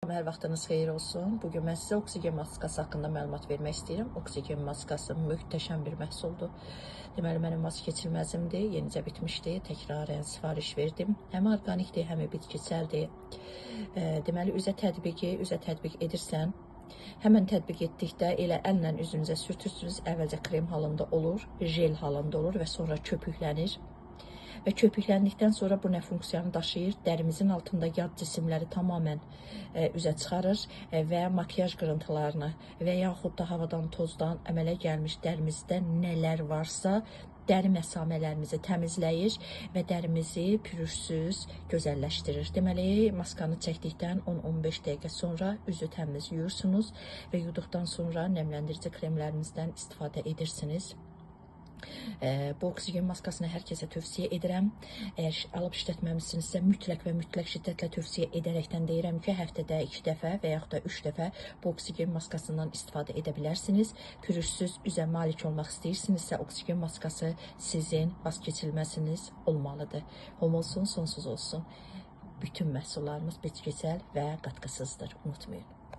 Salamünaleyküm, hər vaxtınız xeyir olsun. Bugün mən sizə oksigen maskası haqqında məlumat vermək istəyirəm. Oksigen maskası möhtəşəm bir məhsuldur. Deməli, mənim vazgeçilməzimdir, yenicə bitmişdi, təkrarən sifariş verdim. Həm orqanikdir, həm bitkisəldir. Deməli, üzə tətbiq edirsən. Həmən tətbiq etdikdə elə əllə üzünüzə sürtürsünüz, əvvəlcə krem halında olur, jel halında olur və sonra köpüklənir. Və köpükləndikdən sonra bu nə funksiyanı daşıyır? Dərimizin altında yad cisimləri tamamən üzə çıxarır və makyaj qırıntılarını və yaxud da havadan, tozdan əmələ gəlmiş dərimizdə nələr varsa, dəri məsamələrimizi təmizləyir və dərimizi pürüzsüz gözəlləşdirir. Deməli, maskanı çəkdikdən 10-15 dəqiqə sonra üzü təmiz yuyursunuz və yuduqdan sonra nəmləndirici kremlərinizdən istifadə edirsiniz. Bu oksigen maskasını hər kəsə tövsiyə edirəm. Əgər alıb işlətməmisinizsə, mütləq və mütləq şiddətlə tövsiyə edərəkdən deyirəm ki, həftədə 2 dəfə və yaxud da 3 dəfə bu oksigen maskasından istifadə edə bilərsiniz. Pürüzsüz üzə malik olmaq istəyirsinizsə, oksigen maskası sizin vazgeçilməziniz olmalıdır. Hom olsun, sonsuz olsun. Bütün məhsullarımız bitkisəl və qatqısızdır. Unutmayın.